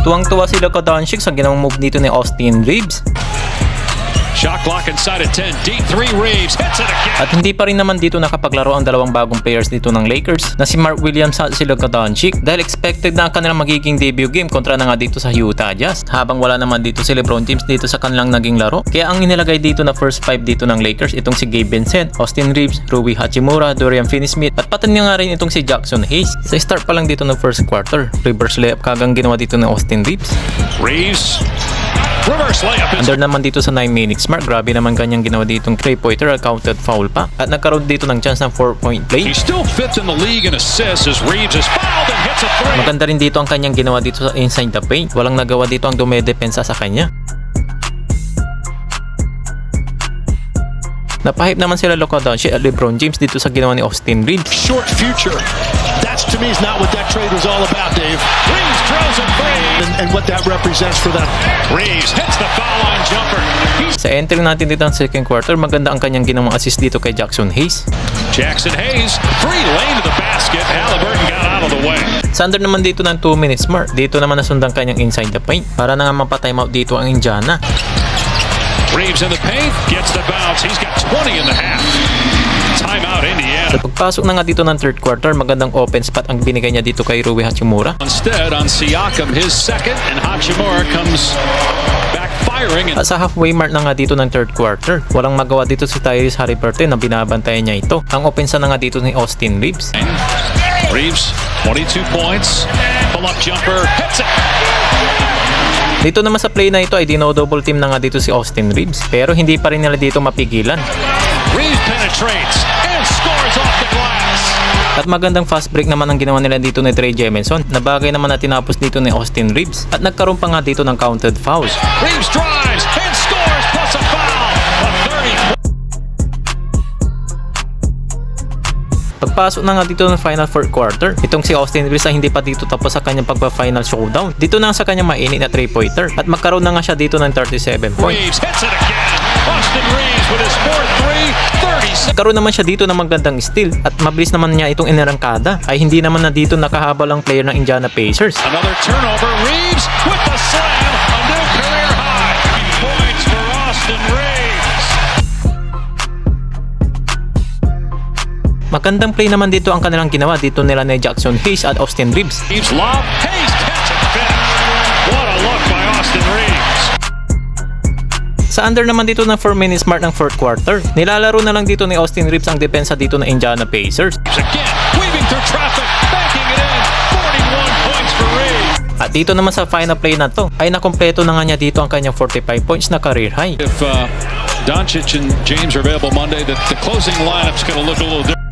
Tuwang-tuwa si Luka Doncic sa ginawang move dito ni Austin Reeves. Shot clock inside of 10. Deep three, Reeves hits it again. At hindi pa rin naman dito nakapaglaro ang dalawang bagong players dito ng Lakers na si Mark Williams at si Luka Doncic dahil expected na ang kanilang magiging debut game kontra na nga dito sa Utah Jazz. Habang wala naman dito si LeBron James dito sa kanilang naging laro. Kaya ang inilagay dito na first five dito ng Lakers itong si Gabe Vincent, Austin Reeves, Rui Hachimura, Dorian Finney-Smith at patan niya nga rin itong si Jackson Hayes. Sa start pa lang dito ng first quarter, reverse layup kagang ginawa dito ng Austin Reeves. Reeves. Reverse layup. Under naman dito sa 9 minutes mark, grabe naman kanyang ginawa ditong 3-pointer at counted foul pa. At nagkaroon dito ng chance ng 4-point play. He still fifth in the league in assists as Reeves is fouled and hits a three. Maganda rin dito ang kanyang ginawa dito sa inside the paint. Walang nagawa dito ang dumedepensa sa kanya. Napahype naman sila Luka Doncic at LeBron James dito sa ginawa ni Austin Reeves. Short future. That's to me is not what that trade was all about, Dave. Reeves drills a three. And what that represents for them. Reeves hits the foul line jumper. Sa entry natin dito ng second quarter, maganda ang kanyang ginawang assist dito kay Jackson Hayes. Jackson Hayes, free lane to the basket. Halliburton got out of the way. Sa under naman dito ng 2 minutes mark, dito naman nasundan kanyang inside the paint. Para na nga mapatimeout dito ang Indiana. Reeves in the paint, gets the bounce. He's got 20 in the half. Timeout Indiana. Sa pagpasok na nga dito ng third quarter, magandang open spot ang binigay niya dito kay Rui Hachimura. Instead on Siakam, his second, and Hachimura comes back firing. At sa halfway mark na nga dito ng third quarter, walang magawa dito si Tyrese Haliburton na binabantayan niya ito. Ang opensa na nga dito ni Austin Reeves. Reeves, 22 points. Pull-up jumper, hits it. Dito naman sa play na ito ay dino-double team na nga dito si Austin Reeves, pero hindi pa rin nila dito mapigilan. Reeves penetrates and scores off the glass. At magandang fast break naman ang ginawa nila dito ni Trey Jemison, na bagay naman na tinapos dito ni Austin Reeves. At nagkaroon pa nga dito ng counted fouls. Reeves drives and scores plus a foul. A 30. Pagpasok na nga dito ng final fourth quarter, itong si Austin Reeves ay hindi pa dito tapos sa kanyang pagpa-final showdown. Dito na sa kanyang mainit na 3-pointer at magkaroon na nga siya dito ng 37 points. Reeves hits it again. Austin Reeves with his fourth three, 36. Nagkaroon naman siya dito ng magandang steal at mabilis naman niya itong inarangkada. Ay hindi naman na dito nakahabol ang player ng Indiana Pacers. Another turnover. Reeves with the slam. A new career high. Points for Austin Reeves. Magandang play naman dito ang kanilang ginawa dito nila ni Jackson Hayes at Austin Reeves. Reeves lob. Hayes catch and finish. What a look by Austin Reeves. Sa under naman dito ng 4 minutes mark ng fourth quarter, nilalaro na lang dito ni Austin Reeves ang depensa dito ng Indiana Pacers. Again, weaving through traffic, banking it in. 41 points for Reeves. At dito naman sa final play na to, ay nakompleto na nga niya dito ang kanyang 45 points na career high. If Doncic and James are available Monday, the closing lineup's going to look a little different.